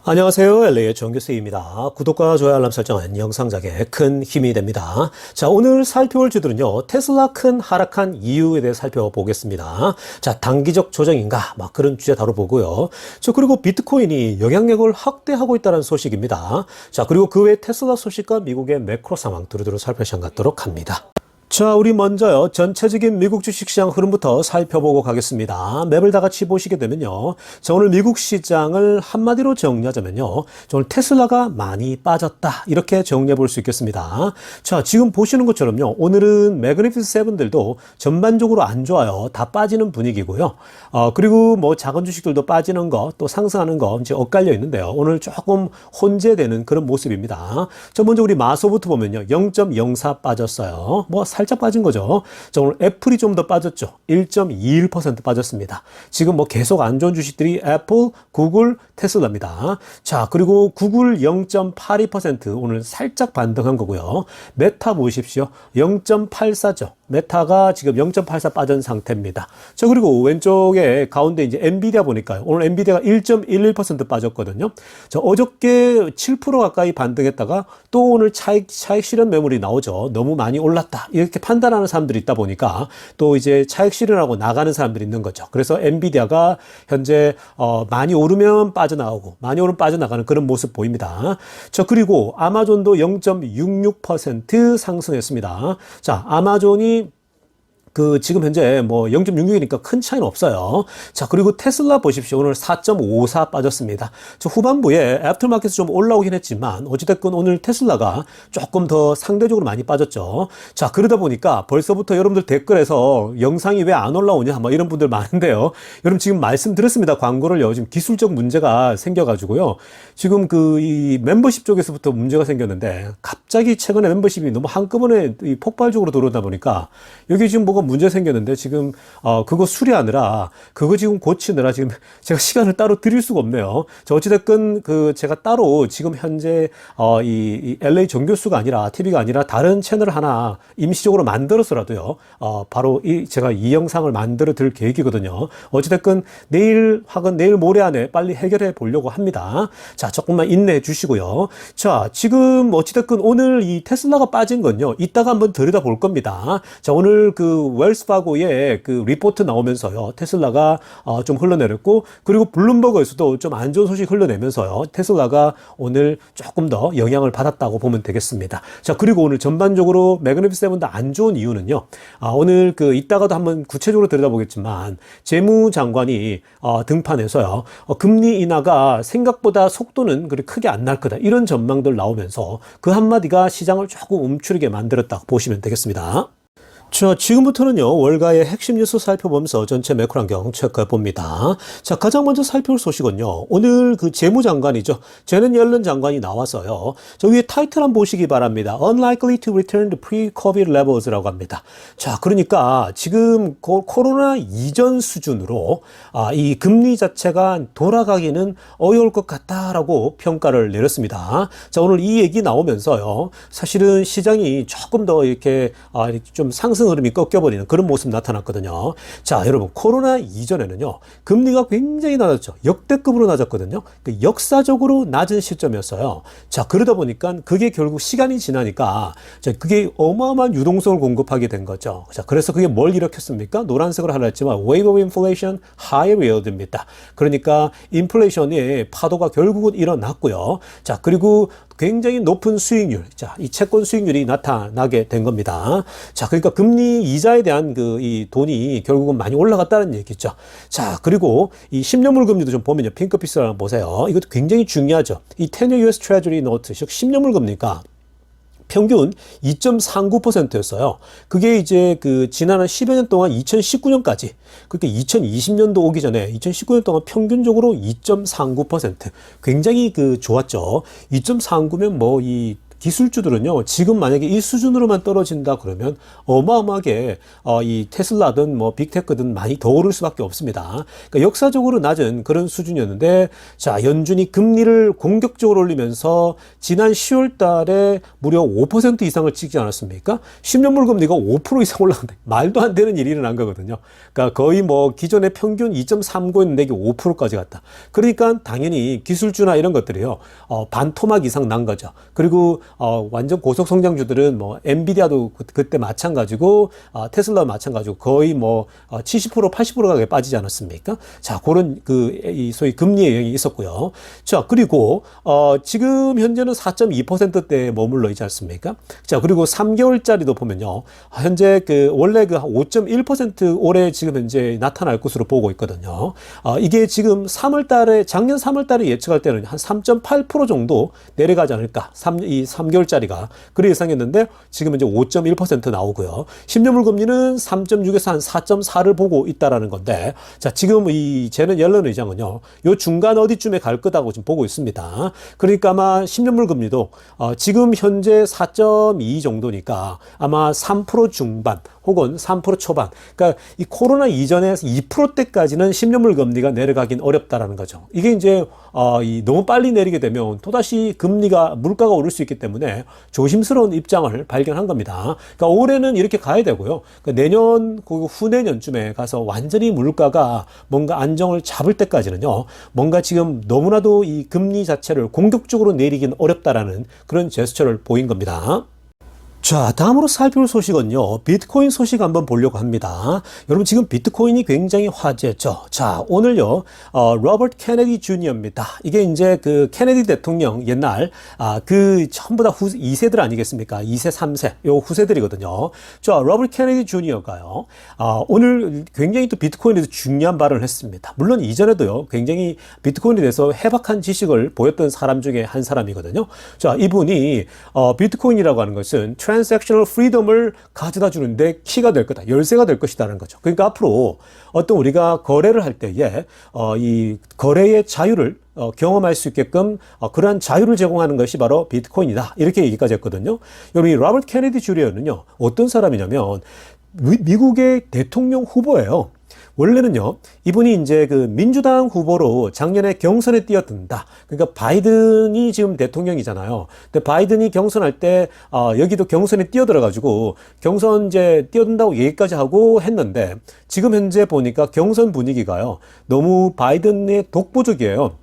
안녕하세요. LA의 정교수입니다. 구독과 좋아요 알람 설정은 영상작에 큰 힘이 됩니다. 자, 오늘 살펴볼 주들은요, 테슬라 큰 하락한 이유에 대해 살펴보겠습니다. 자, 단기적 조정인가? 막 그런 주제 다뤄보고요. 그리고 비트코인이 영향력을 확대하고 있다는 소식입니다. 자, 그리고 그 외 테슬라 소식과 미국의 매크로 상황 두루두루 살펴보도록 합니다. 자, 우리 먼저요, 전체적인 미국 주식시장 흐름부터 살펴보고 가겠습니다. 맵을 다 같이 보시게 되면요. 자, 오늘 미국 시장을 한마디로 정리하자면요. 오늘 테슬라가 많이 빠졌다. 이렇게 정리해 볼 수 있겠습니다. 자, 지금 보시는 것처럼요. 오늘은 매그니피스 세븐들도 전반적으로 안 좋아요. 다 빠지는 분위기고요. 그리고 뭐 작은 주식들도 빠지는 거, 또 상승하는 거 이제 엇갈려 있는데요. 오늘 조금 혼재되는 그런 모습입니다. 자, 먼저 우리 마소부터 보면요. 0.04 빠졌어요. 뭐 살짝 빠진 거죠. 자, 오늘 애플이 좀 더 빠졌죠. 1.21% 빠졌습니다. 지금 뭐 계속 안 좋은 주식들이 애플, 구글, 테슬라입니다. 자, 그리고 구글 0.82% 오늘 살짝 반등한 거고요. 메타 보십시오. 0.84죠. 메타가 지금 0.84 빠진 상태입니다. 자, 그리고 왼쪽에 가운데 이제 엔비디아 보니까요. 오늘 엔비디아가 1.11% 빠졌거든요. 자, 어저께 7% 가까이 반등했다가 또 오늘 차익 실현 매물이 나오죠. 너무 많이 올랐다. 이렇게 판단하는 사람들이 있다 보니까 또 이제 차익 실현하고 나가는 사람들이 있는 거죠. 그래서 엔비디아가 현재 많이 오르면 빠져나오고 많이 오르면 빠져나가는 그런 모습 보입니다. 자, 그리고 아마존도 0.66% 상승했습니다. 자, 아마존이 지금 현재 뭐 0.66이니까 큰 차이는 없어요. 자, 그리고 테슬라 보십시오. 오늘 4.54 빠졌습니다. 저 후반부에 애프터마켓에서 좀 올라오긴 했지만 어찌됐건 오늘 테슬라가 조금 더 상대적으로 많이 빠졌죠. 자, 그러다 보니까 벌써부터 여러분들 댓글에서 영상이 왜 안 올라오냐 뭐 이런 분들 많은데요. 여러분 지금 말씀드렸습니다. 광고를요. 지금 기술적 문제가 생겨가지고요. 지금 이 멤버십 쪽에서부터 문제가 생겼는데 갑자기 최근에 멤버십이 너무 한꺼번에 폭발적으로 들어오다 보니까 여기 지금 뭐가 문제 생겼는데 지금 그거 수리하느라 그거 지금 고치느라 지금 제가 시간을 따로 드릴 수가 없네요. 자, 어찌됐건 제가 따로 지금 현재 이 LA 정교수가 아니라 TV가 아니라 다른 채널 하나 임시적으로 만들어서라도요. 바로 제가 이 영상을 만들어 드릴 계획이거든요. 어찌됐건 내일 혹은 내일 모레 안에 빨리 해결해 보려고 합니다. 자, 조금만 인내해 주시고요. 자, 지금 어찌됐건 오늘 이 테슬라가 빠진 건요. 이따가 한번 들여다 볼 겁니다. 자, 오늘 웰스파고의 리포트 나오면서요. 테슬라가 좀 흘러내렸고, 그리고 블룸버그에서도 좀 안 좋은 소식 흘러내면서요. 테슬라가 오늘 조금 더 영향을 받았다고 보면 되겠습니다. 자, 그리고 오늘 전반적으로 매그니피스 세븐도 안 좋은 이유는요. 오늘 이따가도 한번 구체적으로 들여다보겠지만 재무장관이 등판해서요. 금리 인하가 생각보다 속도는 그리 크게 안 날 거다. 이런 전망들 나오면서 그 한마디가 시장을 조금 움츠리게 만들었다고 보시면 되겠습니다. 자, 지금부터는요, 월가의 핵심 뉴스 살펴보면서 전체 매크로 환경 체크해 봅니다. 자, 가장 먼저 살펴볼 소식은요, 오늘 재무장관이죠. 제넷 옐런 장관이 나와서요, 저 위에 타이틀 한번 보시기 바랍니다. Unlikely to return to pre-COVID levels라고 합니다. 자, 그러니까 지금 코로나 이전 수준으로 이 금리 자체가 돌아가기는 어려울 것 같다라고 평가를 내렸습니다. 자, 오늘 이 얘기 나오면서요, 사실은 시장이 조금 더 이렇게 좀 상승 흐름이 꺾여버리는 그런 모습 나타났거든요. 자, 여러분, 코로나 이전에는요, 금리가 굉장히 낮았죠. 역대급으로 낮았거든요. 역사적으로 낮은 시점이었어요. 자, 그러다 보니까 그게 결국 시간이 지나니까 그게 어마어마한 유동성을 공급하게 된 거죠. 자, 그래서 그게 뭘 일으켰습니까? 노란색으로 하라 했지만 wave of inflation, higher yield입니다. 그러니까 인플레이션의 파도가 결국은 일어났고요. 자, 그리고 굉장히 높은 수익률, 자, 이 채권 수익률이 나타나게 된 겁니다. 자, 그러니까 금리 이자에 대한 이 돈이 결국은 많이 올라갔다는 얘기죠. 자, 그리고 이 10년물 금리도 좀 보면요. 핑크피스를 한번 보세요. 이것도 굉장히 중요하죠. 이 10year US Treasury Note, 즉 10년물 금리가 평균 2.39%였어요. 그게 이제 지난 한 10여 년 동안 2019년까지, 그러니까 2020년도 오기 전에 2019년 동안 평균적으로 2.39%. 굉장히 좋았죠. 2.39면 기술주들은요, 지금 만약에 이 수준으로만 떨어진다 그러면 어마어마하게 이 테슬라든 뭐 빅테크든 많이 더 오를 수밖에 없습니다. 그러니까 역사적으로 낮은 그런 수준이었는데, 자, 연준이 금리를 공격적으로 올리면서 지난 10월 달에 무려 5% 이상을 찍지 않았습니까? 10년물 금리가 5% 이상 올라간다. 말도 안 되는 일이 일어난 거거든요. 그러니까 거의 뭐 기존의 평균 2.39였는데 이게 5%까지 갔다. 그러니까 당연히 기술주나 이런 것들이요, 반토막 이상 난 거죠. 그리고 완전 고속 성장주들은 뭐 엔비디아도 그때 마찬가지고 테슬라 마찬가지고 거의 뭐 70% 80% 가까이 빠지지 않았습니까? 자, 그런 이 소위 금리의 영향이 있었고요. 자, 그리고 지금 현재는 4.2%대에 머물러 있지 않습니까? 자, 그리고 3개월짜리도 보면요, 현재 원래 5.1% 올해 지금 현재 나타날 것으로 보고 있거든요. 이게 지금 작년 3월 달에 예측할 때는 한 3.8% 정도 내려가지 않을까. 이 3개월짜리가 그래 예상했는데 지금 이제 5.1% 나오고요. 10년물 금리는 3.6에서 한 4.4를 보고 있다라는 건데, 자, 지금 이 제넷 옐런 의장은요, 요 중간 어디쯤에 갈 거다고 지금 보고 있습니다. 그러니까 아마 10년물 금리도 지금 현재 4.2 정도니까 아마 3% 중반 혹은 3% 초반. 그러니까 이 코로나 이전에 2%대까지는 10년물 금리가 내려가긴 어렵다라는 거죠. 이게 이제 너무 빨리 내리게 되면 또다시 물가가 오를 수 있기 때문에 조심스러운 입장을 발견한 겁니다. 그러니까 올해는 이렇게 가야 되고요. 그러니까 내년, 후내년쯤에 가서 완전히 물가가 뭔가 안정을 잡을 때까지는요, 뭔가 지금 너무나도 이 금리 자체를 공격적으로 내리긴 어렵다라는 그런 제스처를 보인 겁니다. 자, 다음으로 살펴볼 소식은요, 비트코인 소식 한번 보려고 합니다. 여러분, 지금 비트코인이 굉장히 화제죠. 자, 오늘요, 로버트 케네디 주니어입니다. 이게 이제 케네디 대통령 옛날, 전부 다 2세들 아니겠습니까? 2세, 3세, 요 후세들이거든요. 자, 로버트 케네디 주니어가요, 오늘 굉장히 또 비트코인에 대해서 중요한 발언을 했습니다. 물론 이전에도요, 굉장히 비트코인에 대해서 해박한 지식을 보였던 사람 중에 한 사람이거든요. 자, 이분이, 비트코인이라고 하는 것은 트랜잭셔널 프리덤을 가져다 주는데 키가 될 거다. 열쇠가 될 것이다라는 거죠. 그러니까 앞으로 어떤 우리가 거래를 할 때에 이 거래의 자유를 경험할 수 있게끔 그러한 자유를 제공하는 것이 바로 비트코인이다. 이렇게 얘기까지 했거든요. 여러분, 이 로버트 케네디 주니어는요, 어떤 사람이냐면 미국의 대통령 후보예요. 원래는요, 이분이 이제 민주당 후보로 작년에 경선에 뛰어든다. 그러니까 바이든이 지금 대통령이잖아요. 근데 바이든이 경선할 때, 여기도 경선에 뛰어들어가지고 경선 이제 뛰어든다고 얘기까지 하고 했는데, 지금 현재 보니까 경선 분위기가요, 너무 바이든의 독보적이에요.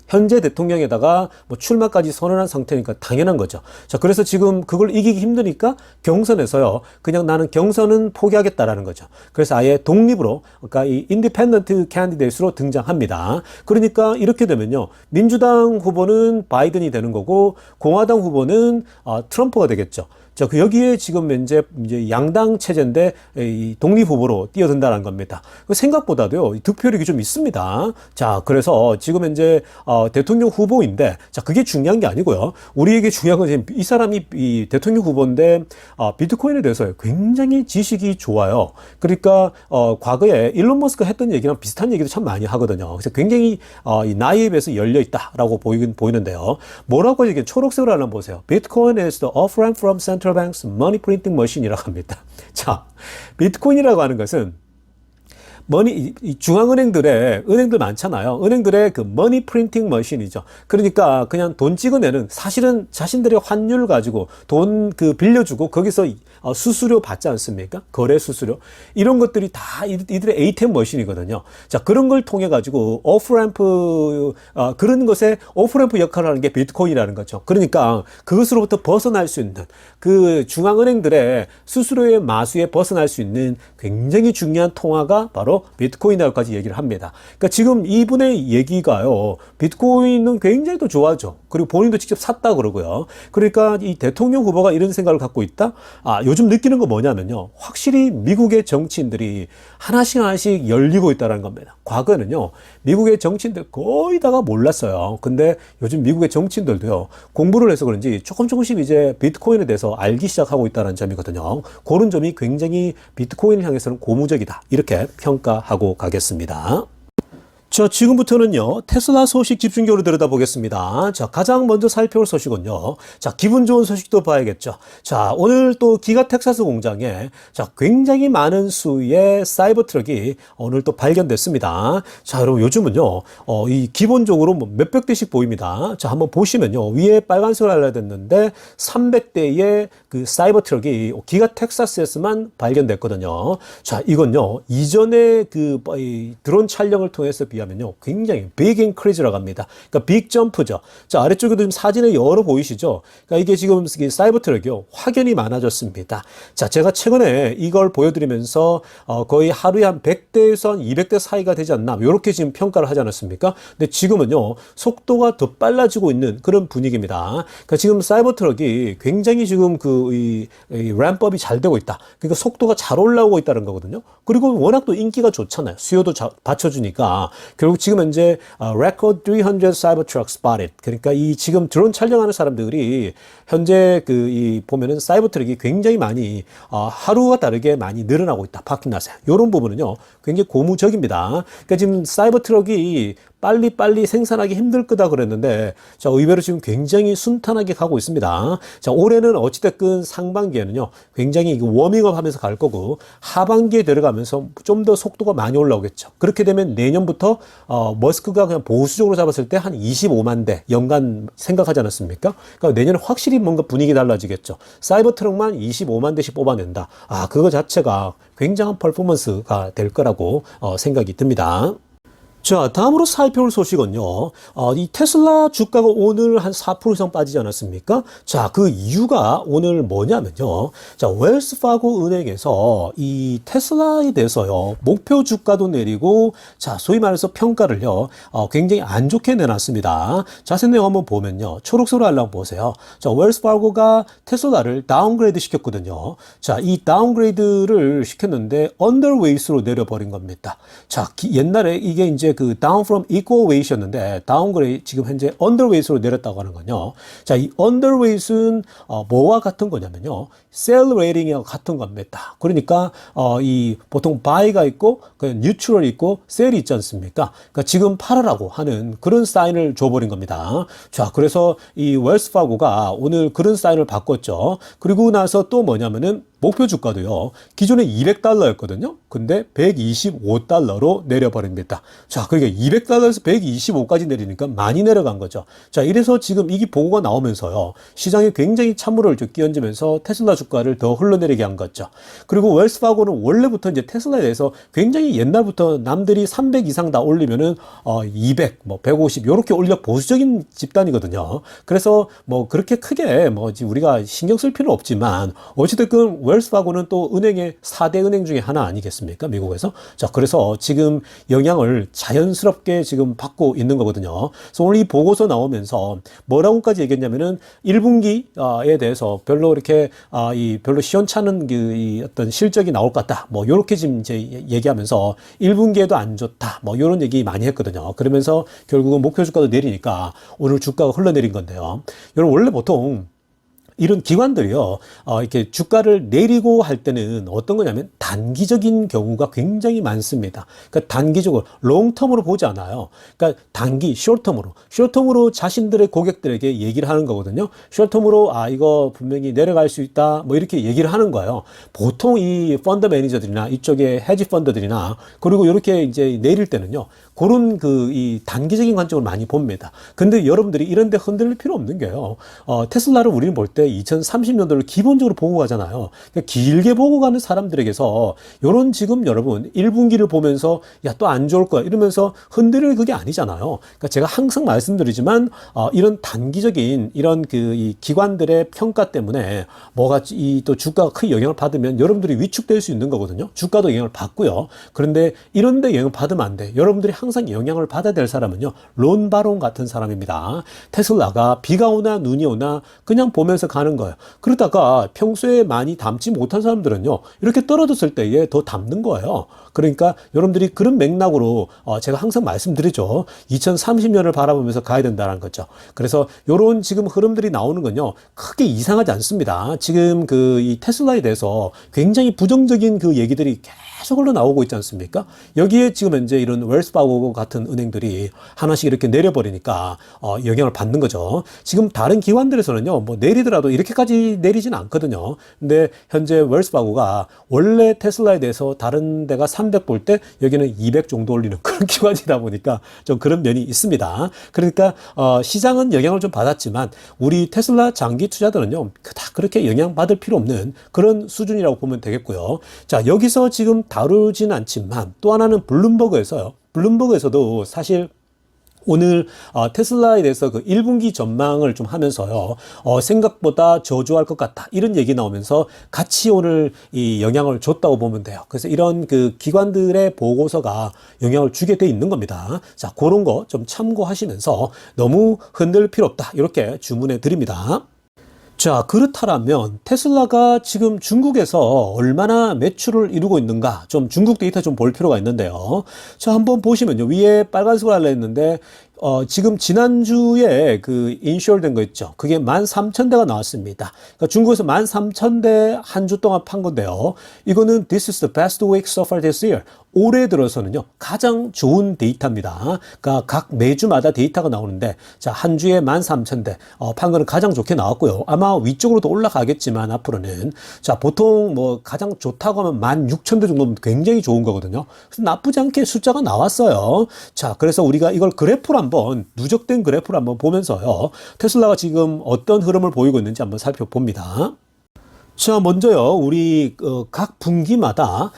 현재 대통령에다가 뭐 출마까지 선언한 상태니까 당연한 거죠. 자, 그래서 지금 그걸 이기기 힘드니까 경선에서요, 그냥 나는 경선은 포기하겠다라는 거죠. 그래서 아예 독립으로, 그러니까 이 인디펜던트 캔디데이트로 등장합니다. 그러니까 이렇게 되면요, 민주당 후보는 바이든이 되는 거고, 공화당 후보는 트럼프가 되겠죠. 자, 여기에 지금 이제 양당 체제인데 이 독립 후보로 뛰어든다는 겁니다. 생각보다도요, 득표력이 좀 있습니다. 자, 그래서 지금 이제 대통령 후보인데, 자, 그게 중요한 게 아니고요. 우리에게 중요한 건 이 사람이 이 대통령 후보인데 비트코인에 대해서 굉장히 지식이 좋아요. 그러니까 과거에 일론 머스크가 했던 얘기랑 비슷한 얘기도 참 많이 하거든요. 그래서 굉장히 이 나이에 비해서 열려 있다라고 보이는데요. 뭐라고 이게 초록색으로 하나 보세요. Bitcoin is the off-ramp from central bank's money printing machine이라고 합니다. 자, 비트코인이라고 하는 것은 이 은행들 많잖아요. 은행들의 머니 프린팅 머신이죠. 그러니까 그냥 돈 찍어내는, 사실은 자신들의 환율 가지고 돈 빌려주고 거기서 수수료 받지 않습니까? 거래 수수료. 이런 것들이 다 이들의 ATM 머신이거든요. 자, 그런 걸 통해 가지고 오프램프, 그런 것에 오프램프 역할을 하는 게 비트코인이라는 거죠. 그러니까 그것으로부터 벗어날 수 있는, 중앙은행들의 수수료의 마수에 벗어날 수 있는 굉장히 중요한 통화가 바로 비트코인이라고까지 얘기를 합니다. 그러니까 지금 이분의 얘기가요, 비트코인은 굉장히 또 좋아하죠. 그리고 본인도 직접 샀다 그러고요. 그러니까 이 대통령 후보가 이런 생각을 갖고 있다? 요즘 느끼는 거 뭐냐면요, 확실히 미국의 정치인들이 하나씩 열리고 있다는 겁니다. 과거에는요, 미국의 정치인들 거의 다가 몰랐어요. 근데 요즘 미국의 정치인들도요, 공부를 해서 그런지 조금씩 이제 비트코인에 대해서 알기 시작하고 있다는 점이거든요. 그런 점이 굉장히 비트코인을 향해서는 고무적이다, 이렇게 평가하고 가겠습니다. 자, 지금부터는요, 테슬라 소식 집중적으로 들여다보겠습니다. 자, 가장 먼저 살펴볼 소식은요, 자, 기분 좋은 소식도 봐야겠죠. 자, 오늘 또 기가 텍사스 공장에, 자, 굉장히 많은 수의 사이버 트럭이 오늘 또 발견됐습니다. 자, 여러분, 요즘은요, 이 기본적으로 뭐 몇백 대씩 보입니다. 자, 한번 보시면요, 위에 빨간색으로 알려졌는데, 300대의 그 사이버 트럭이 기가 텍사스에서만 발견됐거든요. 자, 이건요, 이전에 이 드론 촬영을 통해서 비하면요, 굉장히 big increase라고 합니다. 그러니까 빅 점프죠. 자, 아래쪽에도 지금 사진에 여러 보이시죠? 그러니까 이게 지금 사이버 트럭이요, 확연히 많아졌습니다. 자, 제가 최근에 이걸 보여드리면서 거의 하루에 한 100대에서 한 200대 사이가 되지 않나, 이렇게 지금 평가를 하지 않았습니까? 근데 지금은요, 속도가 더 빨라지고 있는 그런 분위기입니다. 그러니까 지금 사이버 트럭이 굉장히 지금 이 램법이 잘 되고 있다. 그러니까 속도가 잘 올라오고 있다는 거거든요. 그리고 워낙 또 인기가 좋잖아요. 수요도 받쳐주니까. 결국 지금 현재 record 300 Cybertruck spotted. 그러니까 이 지금 드론 촬영하는 사람들이 현재 이 보면은 사이버트럭이 굉장히 많이 하루와 다르게 많이 늘어나고 있다. 파킹낫에. 이런 부분은요, 굉장히 고무적입니다. 그러니까 지금 사이버트럭이 빨리빨리 생산하기 힘들 거다 그랬는데, 자, 의외로 지금 굉장히 순탄하게 가고 있습니다. 자, 올해는 어찌됐든 상반기에는요, 굉장히 워밍업 하면서 갈 거고, 하반기에 들어가면서 좀 더 속도가 많이 올라오겠죠. 그렇게 되면 내년부터, 머스크가 그냥 보수적으로 잡았을 때 한 25만 대 연간 생각하지 않았습니까? 그러니까 내년에 확실히 뭔가 분위기 달라지겠죠. 사이버 트럭만 25만 대씩 뽑아낸다. 그거 자체가 굉장한 퍼포먼스가 될 거라고 생각이 듭니다. 자, 다음으로 살펴볼 소식은요, 이 테슬라 주가가 오늘 한 4% 이상 빠지지 않았습니까? 자, 그 이유가 오늘 뭐냐면요. 자, 웰스파고 은행에서 이 테슬라에 대해서요, 목표 주가도 내리고, 자, 소위 말해서 평가를요, 굉장히 안 좋게 내놨습니다. 자세히 내용 한번 보면요. 초록색으로 한번 보세요. 자, 웰스파고가 테슬라를 다운그레이드 시켰거든요. 자, 이 다운그레이드를 시켰는데, 언더웨이트로 내려버린 겁니다. 자, 옛날에 이게 이제 down from equal weight이었는데 다운그레이드 지금 현재 underweight으로 내렸다고 하는 건요. 자, 이 underweight은 뭐와 같은 거냐면요. sell rating이와 같은 겁니다. 그러니까 이 보통 buy가 있고 neutral 있고 sell이 있지 않습니까? 그러니까 지금 팔으라고 하는 그런 사인을 줘버린 겁니다. 자, 그래서 이 웰스파고가 오늘 그런 사인을 바꿨죠. 그리고 나서 또 뭐냐면은 목표 주가도요, 기존에 $200였거든요. 근데 $125로 내려버립니다. 자, 그러니까 $200에서 $125까지 내리니까 많이 내려간 거죠. 자, 이래서 지금 이 보고가 나오면서요, 시장에 굉장히 찬물을 끼얹으면서 테슬라 주가를 더 흘러내리게 한 거죠. 그리고 웰스파고는 원래부터 이제 테슬라에 대해서 굉장히 옛날부터 남들이 300 이상 다 올리면은 200, 150 이렇게 올려 보수적인 집단이거든요. 그래서 뭐 그렇게 크게 뭐 우리가 신경 쓸 필요는 없지만 어찌됐든 웰스파고는 또 은행의 4대 은행 중에 하나 아니겠습니까? 미국에서. 자, 그래서 지금 영향을 자연스럽게 지금 받고 있는 거거든요. 그래서 오늘 이 보고서 나오면서 뭐라고까지 얘기했냐면은 1분기에 대해서 별로 이렇게 별로 시원찮은 이 어떤 실적이 나올 것 같다. 뭐 요렇게 지금 이제 얘기하면서 1분기에도 안 좋다. 뭐 요런 얘기 많이 했거든요. 그러면서 결국은 목표 주가도 내리니까 오늘 주가가 흘러내린 건데요. 여러분 원래 보통 이런 기관들이요, 이렇게 주가를 내리고 할 때는 어떤 거냐면 단기적인 경우가 굉장히 많습니다. 그러니까 단기적으로, 롱텀으로 보지 않아요. 그러니까 단기, 숏텀으로 자신들의 고객들에게 얘기를 하는 거거든요. 숏텀으로, 이거 분명히 내려갈 수 있다, 뭐 이렇게 얘기를 하는 거예요. 보통 이 펀드 매니저들이나 이쪽에 헤지 펀드들이나, 그리고 이렇게 이제 내릴 때는요, 그런 이 단기적인 관점을 많이 봅니다. 근데 여러분들이 이런 데 흔들릴 필요 없는 게요. 테슬라를 우리는 볼 때 2030년도를 기본적으로 보고 가잖아요. 그러니까 길게 보고 가는 사람들에게서 요런 지금 여러분 1분기를 보면서 야, 또 안 좋을 거야 이러면서 흔들릴 그게 아니잖아요. 그러니까 제가 항상 말씀드리지만 이런 단기적인 이런 이 기관들의 평가 때문에 뭐가 또 주가가 큰 영향을 받으면 여러분들이 위축될 수 있는 거거든요. 주가도 영향을 받고요. 그런데 이런 데 영향을 받으면 안 돼. 여러분들이 항상 영향을 받아야 될 사람은요. 론 바론 같은 사람입니다. 테슬라가 비가 오나 눈이 오나 그냥 보면서 가는 거예요. 그러다가 평소에 많이 담지 못한 사람들은요, 이렇게 떨어졌을 때에 더 담는 거예요. 그러니까 여러분들이 그런 맥락으로 제가 항상 말씀드리죠. 2030년을 바라보면서 가야 된다는 거죠. 그래서 이런 지금 흐름들이 나오는 건요, 크게 이상하지 않습니다. 지금 이 테슬라에 대해서 굉장히 부정적인 그 얘기들이 계속 흘러 나오고 있지 않습니까? 여기에 지금 현재 이런 웰스파고 웰스파고 같은 은행들이 하나씩 이렇게 내려버리니까 영향을 받는 거죠. 지금 다른 기관들에서는요, 뭐 내리더라도 이렇게까지 내리진 않거든요. 근데 현재 웰스파고가 원래 테슬라에 대해서 다른 데가 300 볼 때 여기는 200 정도 올리는 그런 기관이다 보니까 좀 그런 면이 있습니다. 그러니까 시장은 영향을 좀 받았지만 우리 테슬라 장기 투자들은요, 다 그렇게 영향받을 필요 없는 그런 수준이라고 보면 되겠고요. 자, 여기서 지금 다루진 않지만 또 하나는 블룸버그에서요. 블룸버그에서도 사실 오늘 테슬라에 대해서 그 1분기 전망을 좀 하면서요, 생각보다 저조할 것 같다 이런 얘기 나오면서 같이 오늘 이 영향을 줬다고 보면 돼요. 그래서 이런 그 기관들의 보고서가 영향을 주게 돼 있는 겁니다. 자, 그런 거 좀 참고하시면서 너무 흔들 필요 없다 이렇게 주문해 드립니다. 자, 그렇다면 테슬라가 지금 중국에서 얼마나 매출을 이루고 있는가, 좀 중국 데이터 좀 볼 필요가 있는데요. 자, 한번 보시면요. 위에 빨간색으로 하려 했는데 지금 지난주에 그 인쇼된 거 있죠. 그게 13,000대가 나왔습니다. 그러니까 중국에서 13,000대 한 주 동안 판 건데요. 이거는 This is the best week so far this year. 올해 들어서는요, 가장 좋은 데이터입니다. 그러니까 각 매주마다 데이터가 나오는데, 자, 한 주에 13,000대, 판 거는 가장 좋게 나왔고요. 아마 위쪽으로도 올라가겠지만, 앞으로는. 자, 보통 뭐 가장 좋다고 하면 16,000대 정도면 굉장히 좋은 거거든요. 그래서 나쁘지 않게 숫자가 나왔어요. 자, 그래서 우리가 이걸 그래프로 한번, 누적된 그래프로 한번 보면서요, 테슬라가 지금 어떤 흐름을 보이고 있는지 한번 살펴봅니다. 자, 먼저요, 우리 각 분기마다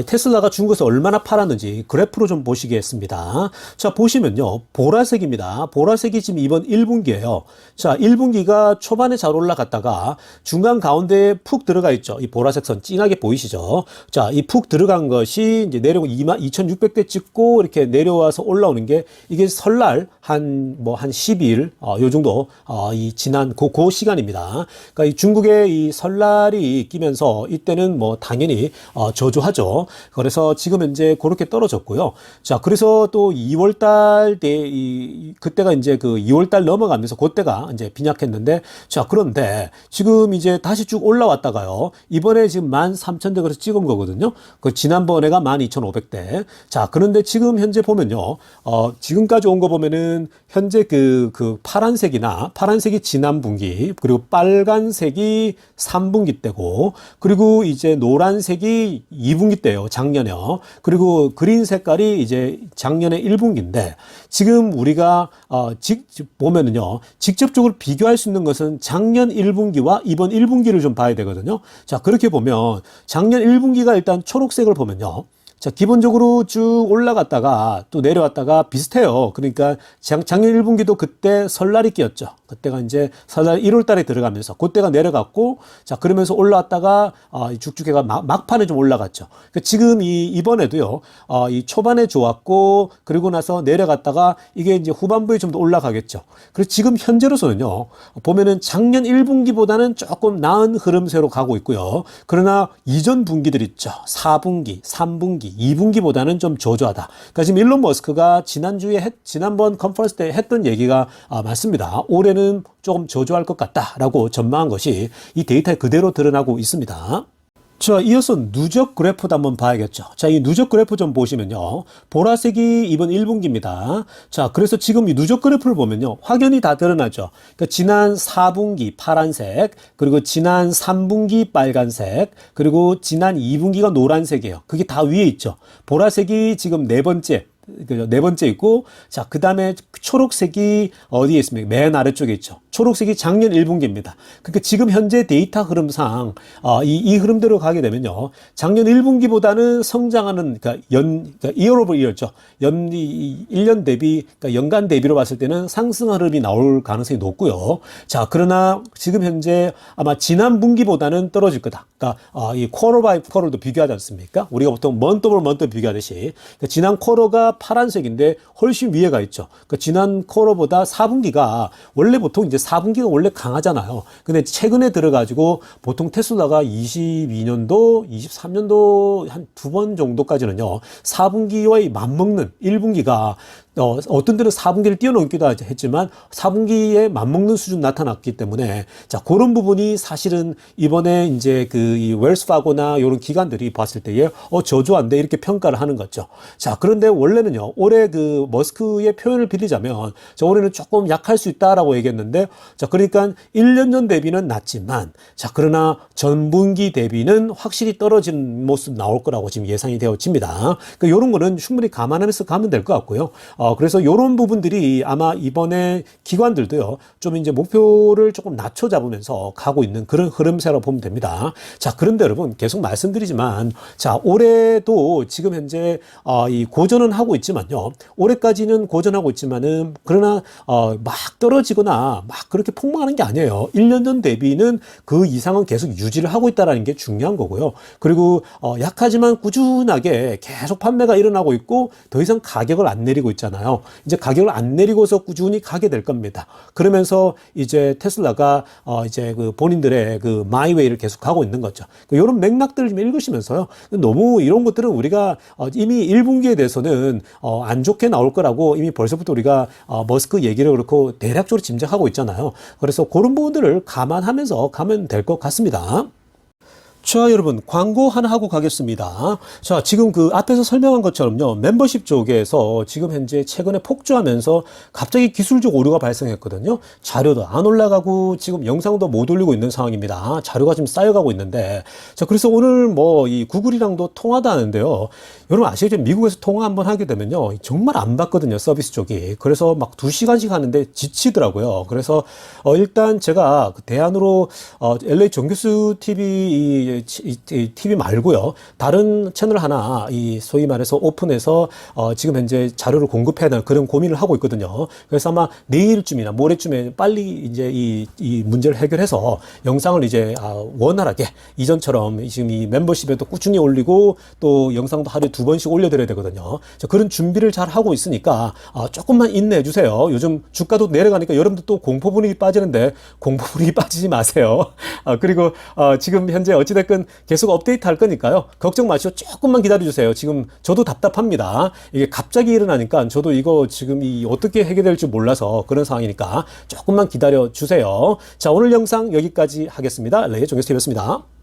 테슬라가 중국에서 얼마나 팔았는지 그래프로 좀 보시겠습니다. 자, 보시면요, 보라색입니다. 보라색이 지금 이번 1분기예요. 자, 1분기가 초반에 잘 올라갔다가 중간 가운데에 푹 들어가 있죠. 이 보라색 선 진하게 보이시죠? 자, 이 푹 들어간 것이 이제 내려오고 22,600대 찍고 이렇게 내려와서 올라오는 게 이게 설날 한 12일 요 정도 이 지난 그 시간입니다. 그러니까 이 중국의 이 설날 이 끼면서 이때는 뭐 당연히 저조하죠. 그래서 지금 현재 그렇게 떨어졌고요. 자, 그래서 또 2월달 때 그때가 이제 그 2월달 넘어가면서 그때가 이제 빈약했는데, 자, 그런데 지금 이제 다시 쭉 올라왔다가요, 이번에 지금 13,000대 그래서 찍은 거거든요. 그 지난번에가 12,500대. 자, 그런데 지금 현재 보면요, 지금까지 온 거 보면은 현재 그 파란색이 지난 분기, 그리고 빨간색이 3분기 때고, 그리고 이제 노란색이 2분기 때요, 작년에요. 그리고 그린 색깔이 이제 작년에 1분기인데, 지금 우리가 보면은요, 직접적으로 비교할 수 있는 것은 작년 1분기와 이번 1분기를 좀 봐야 되거든요. 자, 그렇게 보면 작년 1분기가 일단 초록색을 보면요, 자, 기본적으로 쭉 올라갔다가 또 내려왔다가 비슷해요. 그러니까 작년 1분기도 그때 설날이 끼었죠. 그때가 이제 설날 1월 달에 들어가면서 그때가 내려갔고, 자, 그러면서 올라왔다가 쭉쭉해가 막판에 좀 올라갔죠. 그러니까 지금 이번에도요, 이 초반에 좋았고, 그리고 나서 내려갔다가 이게 이제 후반부에 좀 더 올라가겠죠. 그래서 지금 현재로서는요, 보면은 작년 1분기보다는 조금 나은 흐름세로 가고 있고요. 그러나 이전 분기들 있죠. 4분기, 3분기, 2분기보다는 좀 저조하다. 그러니까 지금 일론 머스크가 지난번 컨퍼런스 때 했던 얘기가 맞습니다. 올해는 조금 저조할 것 같다라고 전망한 것이 이 데이터에 그대로 드러나고 있습니다. 자, 이어서 누적 그래프도 한번 봐야겠죠. 자, 이 누적 그래프 좀 보시면요, 보라색이 이번 1분기입니다. 자, 그래서 지금 이 누적 그래프를 보면요, 확연히 다 드러나죠. 그러니까 지난 4분기 파란색, 그리고 지난 3분기 빨간색, 그리고 지난 2분기가 노란색이에요. 그게 다 위에 있죠. 보라색이 지금 네 번째 있고, 자, 그 다음에 초록색이 어디에 있습니까? 맨 아래쪽에 있죠. 초록색이 작년 1분기입니다. 그러니까 지금 현재 데이터 흐름상 이 흐름대로 가게 되면요, 작년 1분기보다는 성장하는, 그러니까 year over year죠. 1년 대비, 그러니까 연간 대비로 봤을 때는 상승 흐름이 나올 가능성이 높고요. 자, 그러나 지금 현재 아마 지난 분기보다는 떨어질 거다. 그러니까 이 쿼터 바이 쿼터도 비교하지 않습니까? 우리가 보통 먼트 오브 먼트 비교하듯이, 그러니까 지난 쿼터가 파란색인데 훨씬 위에가 있죠. 그러니까 지난 쿼터보다 4분기가 원래 보통 이제 4분기가 원래 강하잖아요. 근데 최근에 들어가지고 보통 테슬라가 22년도, 23년도 한 두 번 정도까지는요, 4분기와의 맞먹는 1분기가 어떤 데는 4분기를 뛰어넘기도 했지만 4분기에 맞먹는 수준 나타났기 때문에 자, 그런 부분이 사실은 이번에 이제 이 웰스파고나 이런 기관들이 봤을 때에 저조한데 이렇게 평가를 하는 거죠. 자, 그런데 원래는요, 올해 그 머스크의 표현을 빌리자면 자, 올해는 조금 약할 수 있다라고 얘기했는데 자, 그러니까 1년 전 대비는 낮지만 자, 그러나 전분기 대비는 확실히 떨어진 모습 나올 거라고 지금 예상이 되어집니다. 그러니까 이런 거는 충분히 감안하면서 가면 될 것 같고요. 그래서 이런 부분들이 아마 이번에 기관들도요, 좀 이제 목표를 조금 낮춰 잡으면서 가고 있는 그런 흐름세라고 보면 됩니다. 자, 그런데 여러분 계속 말씀드리지만 자, 올해도 지금 현재 이 고전은 하고 있지만요, 올해까지는 고전하고 있지만은 그러나 막 떨어지거나 막 그렇게 폭망하는 게 아니에요. 1년 전 대비는 그 이상은 계속 유지를 하고 있다는 게 중요한 거고요. 그리고 약하지만 꾸준하게 계속 판매가 일어나고 있고 더 이상 가격을 안 내리고 있잖아요. 이제 가격을 안 내리고서 꾸준히 가게 될 겁니다. 그러면서 이제 테슬라가 이제 그 본인들의 그 마이웨이를 계속 가고 있는 거죠. 이런 맥락들을 좀 읽으시면서요, 너무 이런 것들은 우리가 이미 1분기에 대해서는 안 좋게 나올 거라고 이미 벌써부터 우리가 머스크 얘기를 그렇고 대략적으로 짐작하고 있잖아요. 그래서 그런 부분들을 감안하면서 가면 될 것 같습니다. 자, 여러분, 광고 하나 하고 가겠습니다. 자, 지금 그 앞에서 설명한 것처럼요, 멤버십 쪽에서 지금 현재 최근에 폭주하면서 갑자기 기술적 오류가 발생했거든요. 자료도 안 올라가고 지금 영상도 못 올리고 있는 상황입니다. 자료가 지금 쌓여가고 있는데, 자, 그래서 오늘 뭐 이 구글이랑도 통화도 하는데요. 여러분 아시겠죠? 미국에서 통화 한번 하게 되면요, 정말 안 받거든요, 서비스 쪽이. 그래서 막 2시간씩 하는데 지치더라고요. 그래서 일단 제가 그 대안으로 LA 정규수 TV TV 말고요, 다른 채널 하나 이 소위 말해서 오픈해서 지금 현재 자료를 공급해야 되는 그런 고민을 하고 있거든요. 그래서 아마 내일쯤이나 모레쯤에 빨리 이제 이 문제를 해결해서 영상을 이제 원활하게 이전처럼 지금 이 멤버십에도 꾸준히 올리고 또 영상도 하루에 2번씩 올려드려야 되거든요. 그런 준비를 잘 하고 있으니까 조금만 인내해 주세요. 요즘 주가도 내려가니까 여러분들 또 공포 분위기 빠지는데 공포 분위기 빠지지 마세요. 그리고 지금 현재 어찌됐건 계속 업데이트 할 거니까요, 걱정 마시고 조금만 기다려 주세요. 지금 저도 답답합니다. 이게 갑자기 일어나니까 저도 이거 지금 어떻게 해결될지 몰라서 그런 상황이니까 조금만 기다려 주세요. 자, 오늘 영상 여기까지 하겠습니다. 레이의 정혜수TV였습니다.